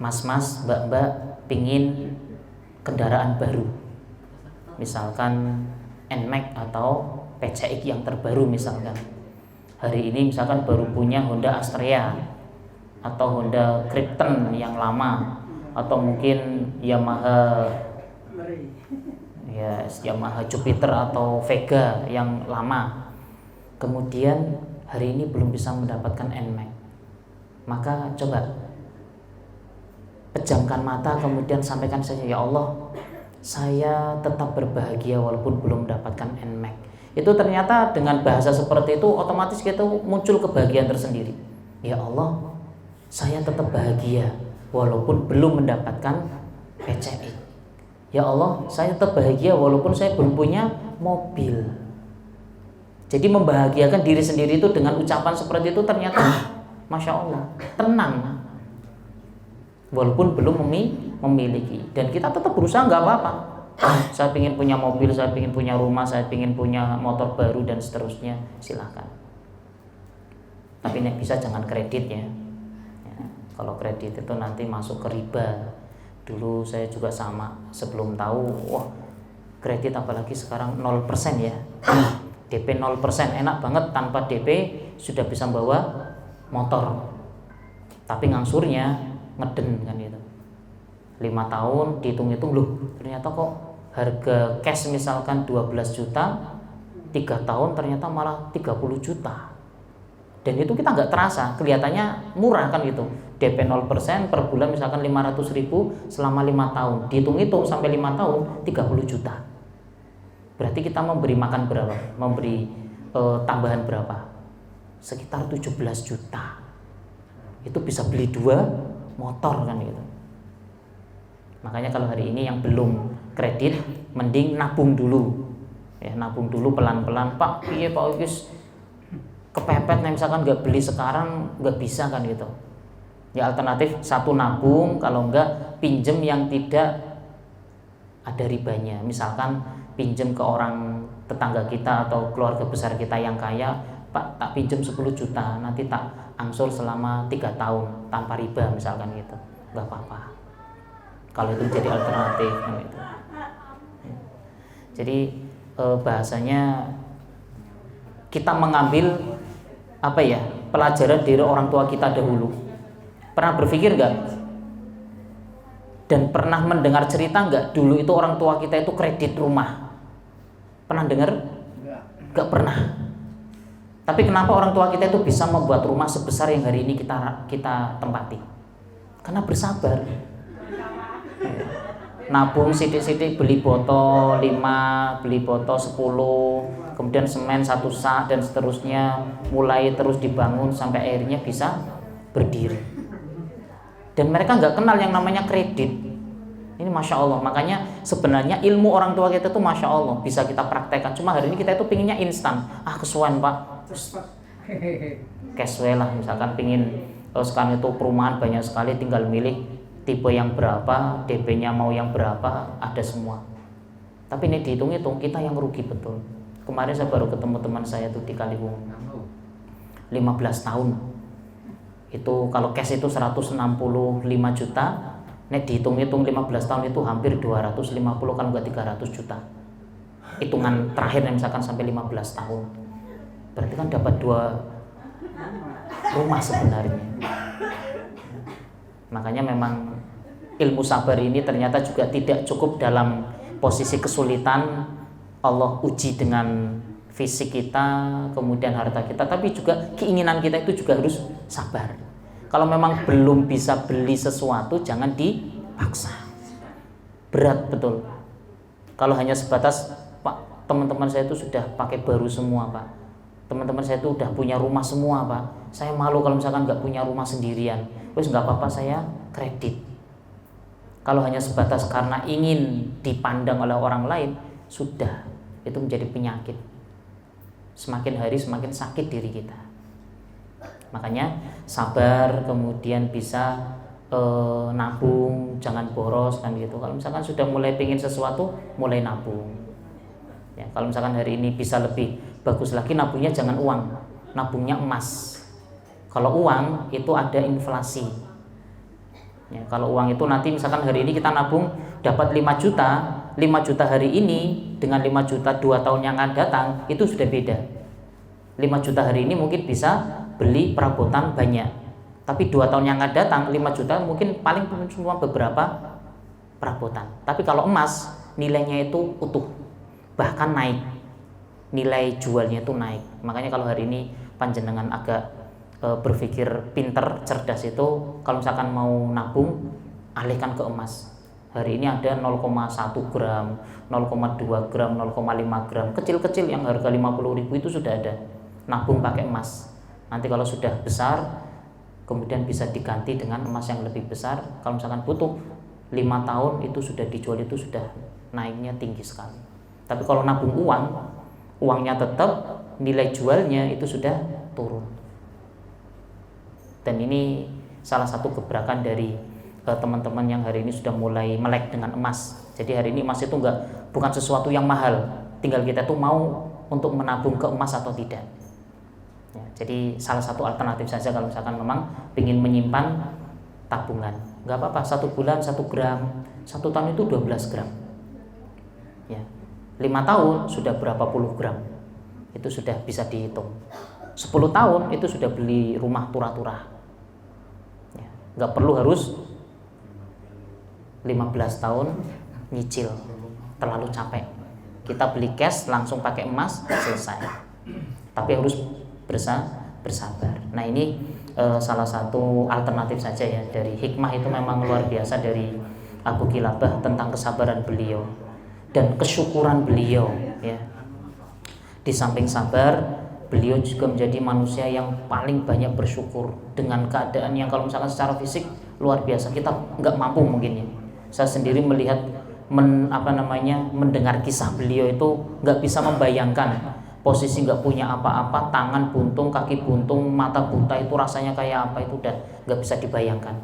Speaker 1: mas-mas, mbak-mbak pingin kendaraan baru, misalkan NMAX atau PCX yang terbaru misalkan. Hari ini misalkan baru punya Honda Astrea atau Honda Krypton yang lama, atau mungkin Yamaha Jupiter atau Vega yang lama. Kemudian hari ini belum bisa mendapatkan NMAX. Maka coba pejamkan mata, kemudian sampaikan saja, ya Allah, saya tetap berbahagia walaupun belum mendapatkan NMAX. Itu ternyata dengan bahasa seperti itu otomatis kita muncul kebahagiaan tersendiri. Ya Allah, saya tetap bahagia walaupun belum mendapatkan PCX. Ya Allah, saya tetap bahagia walaupun saya belum punya mobil. Jadi membahagiakan diri sendiri itu dengan ucapan seperti itu ternyata Masya Allah, tenang walaupun belum memiliki. Dan kita tetap berusaha, nggak apa-apa. Saya ingin punya mobil, saya ingin punya rumah, saya ingin punya motor baru dan seterusnya, silakan. Tapi yang bisa jangan kredit ya. Kalau kredit itu nanti masuk ke riba. Dulu saya juga sama, sebelum tahu, wah kredit apalagi sekarang 0% ya. DP 0%, enak banget, tanpa DP sudah bisa bawa motor. Tapi ngangsurnya ngeden kan gitu. 5 tahun dihitung-hitung, loh ternyata kok harga cash misalkan 12 juta, 3 tahun ternyata malah 30 juta. Dan itu kita nggak terasa, kelihatannya murah kan gitu. DP 0% per bulan misalkan 500.000 selama 5 tahun. Dihitung-hitung sampai 5 tahun 30 juta. Berarti kita memberi makan berapa? Memberi tambahan berapa? Sekitar 17 juta. Itu bisa beli 2 motor kan gitu. Makanya kalau hari ini yang belum kredit mending nabung dulu. Ya, nabung dulu pelan-pelan. Pak, iya Pak Agus kepepet nih misalkan nggak beli sekarang nggak bisa kan gitu. Ya alternatif satu nabung, kalau enggak pinjem yang tidak ada ribanya. Misalkan pinjem ke orang tetangga kita atau keluarga besar kita yang kaya, Pak tak pinjem 10 juta nanti tak angsur selama 3 tahun tanpa riba misalkan gitu, nggak apa-apa. Kalau itu jadi alternatif kan gitu. Jadi bahasanya kita mengambil pelajaran dari orang tua kita dahulu. Pernah berpikir nggak dan pernah mendengar cerita nggak dulu itu orang tua kita itu kredit rumah? Pernah dengar? Nggak pernah. Tapi kenapa orang tua kita itu bisa membuat rumah sebesar yang hari ini kita tempati? Karena bersabar. Nabung sidik-sidik, beli botol 5, beli botol 10, kemudian semen 1 sak dan seterusnya, mulai terus dibangun sampai akhirnya bisa berdiri. Dan mereka nggak kenal yang namanya kredit. Ini Masya Allah. Makanya sebenarnya ilmu orang tua kita itu Masya Allah bisa kita praktekkan. Cuma hari ini kita itu pinginnya instan. Kesuwen Pak, cash lah misalkan pingin sekarang itu perumahan banyak sekali, tinggal milih tipe yang berapa, DP-nya mau yang berapa, ada semua. Tapi ini dihitung-hitung kita yang rugi betul. Kemarin saya baru ketemu teman saya tuh di Kaliwung, 15 tahun. Itu kalau cash itu 165 juta, nek dihitung-hitung 15 tahun itu hampir 250 kalau enggak 300 juta. Hitungan terakhir misalkan sampai 15 tahun. Berarti kan dapat 2 rumah sebenarnya. Makanya memang ilmu sabar ini ternyata juga tidak cukup dalam posisi kesulitan. Allah uji dengan fisik kita, kemudian harta kita, tapi juga keinginan kita itu juga harus sabar. Kalau memang belum bisa beli sesuatu jangan dipaksa. Berat betul. Kalau hanya sebatas Pak, teman-teman saya itu sudah pakai baru semua Pak, teman-teman saya itu udah punya rumah semua Pak, saya malu kalau misalkan nggak punya rumah sendirian. Wes nggak apa-apa, saya kredit. Kalau hanya sebatas karena ingin dipandang oleh orang lain, sudah itu menjadi penyakit. Semakin hari semakin sakit diri kita. Makanya sabar, kemudian bisa nabung, jangan boros kan gitu. Kalau misalkan sudah mulai pengen sesuatu, mulai nabung. Ya, kalau misalkan hari ini bisa lebih bagus lagi, nabungnya jangan uang, nabungnya emas. Kalau uang itu ada inflasi. Ya, kalau uang itu nanti misalkan hari ini kita nabung dapat 5 juta, 5 juta hari ini dengan 5 juta 2 tahun yang akan datang itu sudah beda. 5 juta hari ini mungkin bisa beli perabotan banyak, tapi 2 tahun yang akan datang 5 juta mungkin paling cuma beberapa perabotan. Tapi kalau emas nilainya itu utuh, bahkan naik, nilai jualnya itu naik. Makanya kalau hari ini panjenengan agak berpikir pinter, cerdas itu kalau misalkan mau nabung alihkan ke emas. Hari ini ada 0,1 gram, 0,2 gram, 0,5 gram, kecil-kecil yang harga 50.000 itu sudah ada. Nabung pakai emas. Nanti kalau sudah besar kemudian bisa diganti dengan emas yang lebih besar. Kalau misalkan butuh 5 tahun itu sudah dijual, itu sudah naiknya tinggi sekali. Tapi kalau nabung uang, uangnya tetap, nilai jualnya itu sudah turun. Dan ini salah satu gebrakan dari teman-teman yang hari ini sudah mulai melek dengan emas. Jadi hari ini emas itu bukan sesuatu yang mahal, tinggal kita tuh mau untuk menabung ke emas atau tidak. Ya, jadi salah satu alternatif saja kalau misalkan memang ingin menyimpan tabungan. Nggak apa-apa, 1 bulan 1 gram, 1 tahun itu 12 gram. Ya, 5 tahun sudah berapa puluh gram, itu sudah bisa dihitung. 10 tahun itu sudah beli rumah turah-turah. Ya, nggak perlu harus 5 15 tahun nyicil, terlalu capek. Kita beli cash langsung pakai emas, selesai. Tapi harus bersabar. Nah ini salah satu alternatif saja ya dari hikmah itu memang luar biasa dari Abu Kilabah tentang kesabaran beliau dan kesyukuran beliau ya. Di samping sabar, beliau juga menjadi manusia yang paling banyak bersyukur dengan keadaan yang kalau misalkan secara fisik luar biasa kita nggak mampu mungkin ya. Saya sendiri melihat mendengar kisah beliau itu nggak bisa membayangkan posisi nggak punya apa-apa, tangan buntung, kaki buntung, mata buta itu rasanya kayak apa, itu udah nggak bisa dibayangkan.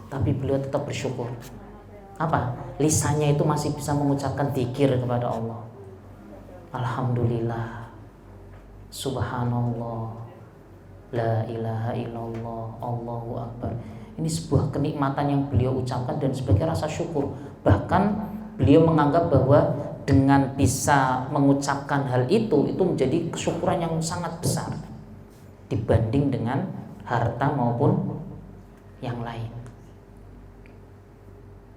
Speaker 1: Tapi beliau tetap bersyukur. Apa? Lisannya itu masih bisa mengucapkan dzikir kepada Allah. Alhamdulillah, Subhanallah, La ilaha illallah, Allahu Akbar. Ini sebuah kenikmatan yang beliau ucapkan dan sebagai rasa syukur. Bahkan beliau menganggap bahwa dengan bisa mengucapkan hal itu menjadi kesyukuran yang sangat besar dibanding dengan harta maupun yang lain.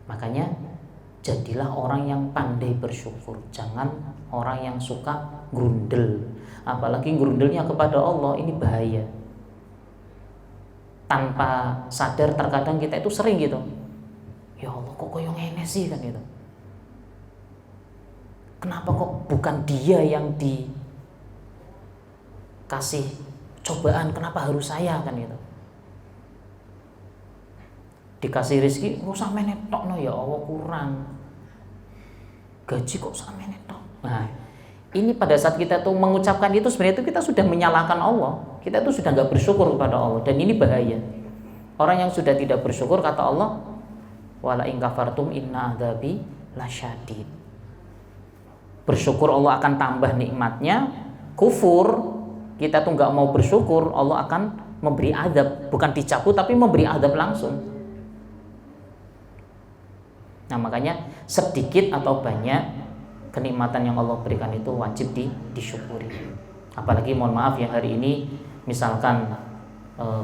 Speaker 1: Makanya jadilah orang yang pandai bersyukur, jangan orang yang suka grundel. Apalagi grundelnya kepada Allah, ini bahaya. Tanpa sadar terkadang kita itu sering gitu, ya Allah kok koyo ngene sih kan gitu. Kenapa kok bukan dia yang dikasih cobaan, kenapa harus saya kan gitu. Dikasih rezeki kok sampe netokno ya Allah kurang. Gaji kok sampe netok. Nah, ini pada saat kita tuh mengucapkan itu sebenarnya itu kita sudah menyalahkan Allah. Kita tuh sudah enggak bersyukur kepada Allah dan ini bahaya. Orang yang sudah tidak bersyukur kata Allah, wala in kafartum inna adzabi lasyadid. Bersyukur Allah akan tambah nikmatnya, kufur kita tuh enggak mau bersyukur, Allah akan memberi azab, bukan dicabut tapi memberi azab langsung. Nah makanya sedikit atau banyak kenikmatan yang Allah berikan itu wajib disyukuri. Apalagi mohon maaf ya hari ini misalkan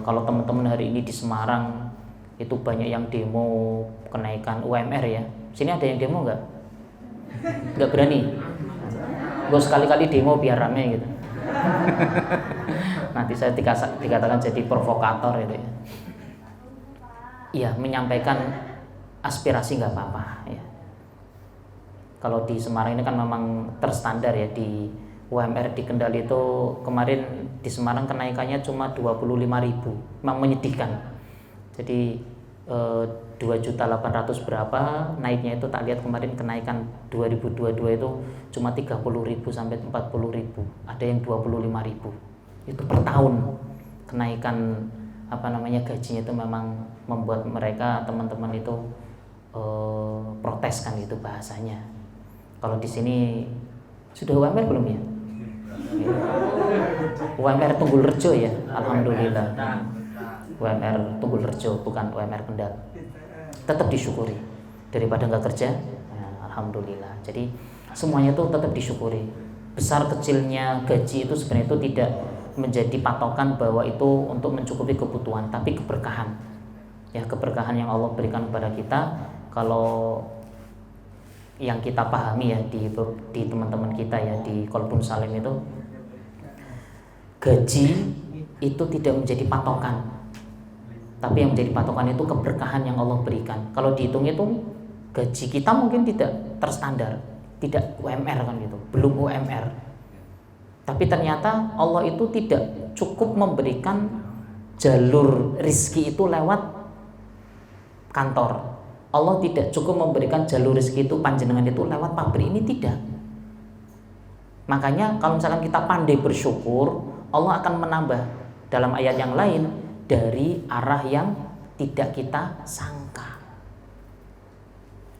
Speaker 1: kalau teman-teman hari ini di Semarang itu banyak yang demo kenaikan UMR ya. Sini ada yang demo nggak? Nggak berani. Gue sekali-kali demo biar rame gitu. Nanti saya dikatakan jadi provokator gitu ya. Iya, menyampaikan aspirasi nggak apa-apa ya. Kalau di Semarang ini kan memang terstandar ya, di UMR di Kendal itu kemarin di Semarang kenaikannya cuma 25.000, memang menyedihkan. Jadi 2.800.000 berapa naiknya itu tak lihat kemarin kenaikan 2022 itu cuma 30.000 sampai 40.000, ada yang 25.000 itu per tahun kenaikan gajinya itu memang membuat mereka teman-teman itu protes kan itu bahasanya. Kalau di sini sudah UMR belum ya? UMR Tunggul Rejo ya, alhamdulillah. UMR Tunggul Rejo bukan UMR Kendal. Tetap disyukuri daripada nggak kerja, ya, alhamdulillah. Jadi semuanya itu tetap disyukuri. Besar kecilnya gaji itu sebenarnya itu tidak menjadi patokan bahwa itu untuk mencukupi kebutuhan, tapi keberkahan. Ya keberkahan yang Allah berikan kepada kita. Kalau yang kita pahami ya di teman-teman kita ya di Kolbun Salim itu, gaji itu tidak menjadi patokan, tapi yang menjadi patokan itu keberkahan yang Allah berikan. Kalau dihitung itu gaji kita mungkin tidak terstandar, tidak UMR kan gitu, belum UMR. Tapi ternyata Allah itu tidak cukup memberikan jalur rizki itu lewat kantor. Allah tidak cukup memberikan jalur rezeki itu panjenengan itu lewat pabrik, ini tidak. Makanya kalau misalkan kita pandai bersyukur, Allah akan menambah dalam ayat yang lain dari arah yang tidak kita sangka.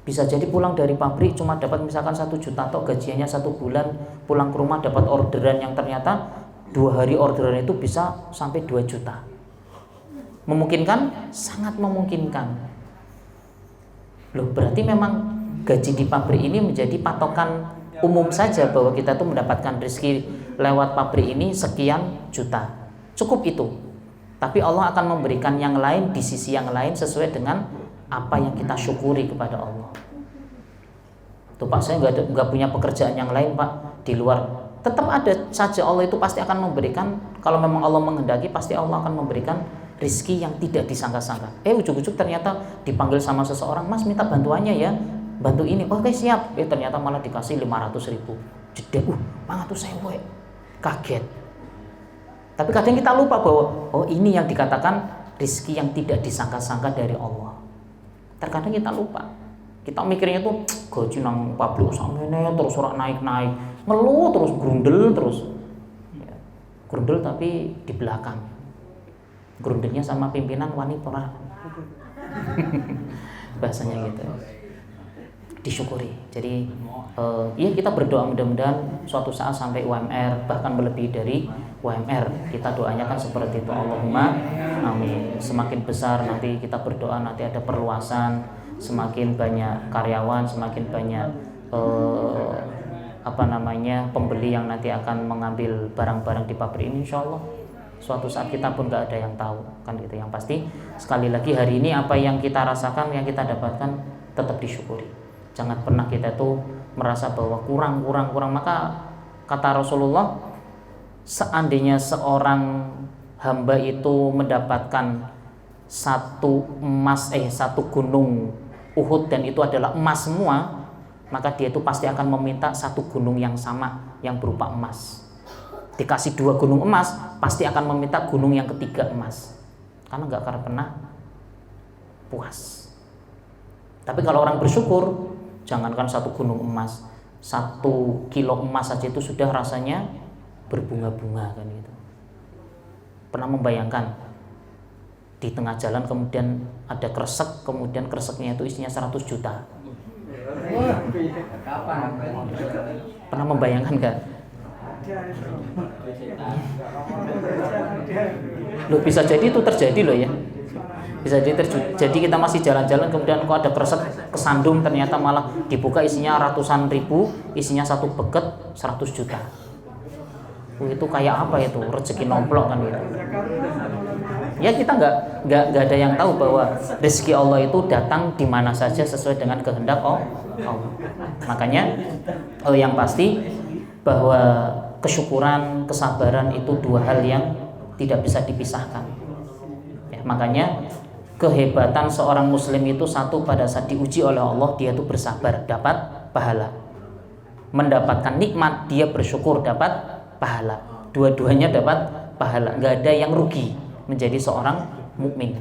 Speaker 1: Bisa jadi pulang dari pabrik cuma dapat misalkan 1 juta atau gajiannya 1 bulan, pulang ke rumah dapat orderan yang ternyata 2 hari orderan itu bisa sampai 2 juta. Memungkinkan? Sangat memungkinkan. Loh, berarti memang gaji di pabrik ini menjadi patokan umum saja bahwa kita tuh mendapatkan rezeki lewat pabrik ini sekian juta. Cukup itu. Tapi Allah akan memberikan yang lain di sisi yang lain sesuai dengan apa yang kita syukuri kepada Allah. Tuh Pak, saya nggak punya pekerjaan yang lain Pak di luar. Tetap ada saja Allah itu pasti akan memberikan. Kalau memang Allah menghendaki, pasti Allah akan memberikan rizki yang tidak disangka-sangka. Ujuk-ujuk ternyata dipanggil sama seseorang, Mas minta bantuannya ya, bantu ini. Oke siap. Ternyata malah dikasih 500.000. Jeda, 500.000. Kaget. Tapi kadang kita lupa bahwa ini yang dikatakan rizki yang tidak disangka-sangka dari Allah. Terkadang kita lupa. Kita mikirnya tuh gaji nang pabrik samene terus ora naik-naik, ngeluh terus, grundel terus. Ya, grundel tapi di belakang. Grundelnya sama pimpinan wani ora. Bahasanya gitu. Disyukuri. Jadi ya kita berdoa mudah-mudahan suatu saat sampai UMR, bahkan melebihi dari UMR. Kita doanya kan seperti itu, Allahumma amin. Semakin besar nanti kita berdoa nanti ada perluasan, semakin banyak karyawan, semakin banyak pembeli yang nanti akan mengambil barang-barang di pabrik ini, insyaallah suatu saat kita pun nggak ada yang tahu kan gitu. Yang pasti sekali lagi hari ini apa yang kita rasakan, yang kita dapatkan tetap disyukuri. Jangan pernah kita tuh merasa bahwa kurang. Maka kata Rasulullah, seandainya seorang hamba itu mendapatkan satu gunung Uhud dan itu adalah emas semua, maka dia itu pasti akan meminta satu gunung yang sama yang berupa emas. Dikasih 2 gunung emas, pasti akan meminta gunung yang ketiga emas, karena nggak akan pernah puas. Tapi kalau orang bersyukur, jangankan 1 gunung emas, 1 kilo emas saja itu sudah rasanya berbunga-bunga kan gitu. Pernah membayangkan di tengah jalan kemudian ada kresek, kemudian kreseknya itu isinya 100 juta. Pernah membayangkan gak? Loh, bisa jadi itu terjadi loh ya. Bisa jadi kita masih jalan-jalan kemudian kok ada kresek kesandung, ternyata malah dibuka isinya ratusan ribu, isinya 1 bucket 100 juta. Itu kayak apa itu? Rezeki nomplok kan gitu. Ya kita nggak ada yang tahu bahwa rezeki Allah itu datang di mana saja sesuai dengan kehendak Allah. Makanya yang pasti bahwa kesyukuran, kesabaran itu 2 hal yang tidak bisa dipisahkan. Ya, makanya kehebatan seorang muslim itu satu, pada saat diuji oleh Allah dia itu bersabar, dapat pahala. Mendapatkan nikmat dia bersyukur, dapat pahala. Dua-duanya dapat pahala. Nggak ada yang rugi menjadi seorang mukmin.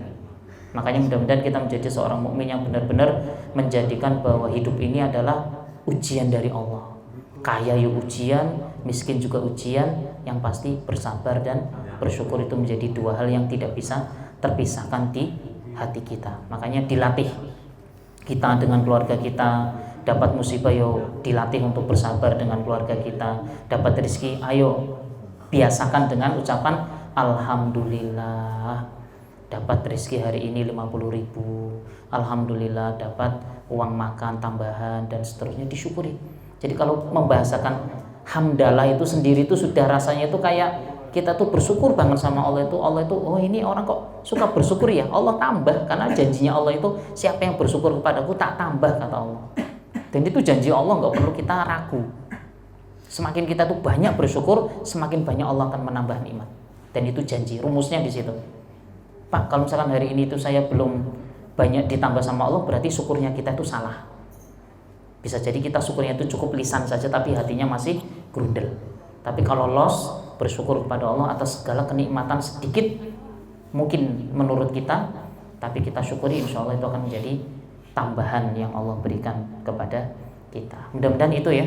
Speaker 1: Makanya mudah-mudahan kita menjadi seorang mukmin yang benar-benar menjadikan bahwa hidup ini adalah ujian dari Allah. Kaya yuk ujian, miskin juga ujian. Yang pasti bersabar dan bersyukur itu menjadi 2 hal yang tidak bisa terpisahkan di hati kita. Makanya dilatih kita dengan keluarga kita. Dapat musibah, yuk dilatih untuk bersabar dengan keluarga kita. Dapat rezeki, ayo biasakan dengan ucapan alhamdulillah. Dapat rezeki hari ini 50.000, alhamdulillah. Dapat uang makan tambahan dan seterusnya, disyukuri. Jadi kalau membahasakan hamdalah itu sendiri itu sudah rasanya itu kayak kita tuh bersyukur banget sama Allah itu. Oh ini orang kok suka bersyukur ya, Allah tambah. Karena janjinya Allah itu, siapa yang bersyukur kepadaku tak tambah, kata Allah. Dan itu janji Allah, nggak perlu kita ragu. Semakin kita tuh banyak bersyukur, semakin banyak Allah akan menambah nikmat. Dan itu janji, rumusnya di situ. Pak, kalau misalkan hari ini itu saya belum banyak ditambah sama Allah, berarti syukurnya kita itu salah. Bisa jadi kita syukurnya itu cukup lisan saja, tapi hatinya masih grundel. Tapi kalau bersyukur kepada Allah atas segala kenikmatan sedikit mungkin menurut kita, tapi kita syukuri, insya Allah itu akan menjadi tambahan yang Allah berikan kepada kita. Mudah-mudahan itu ya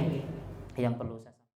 Speaker 1: yang perlu saya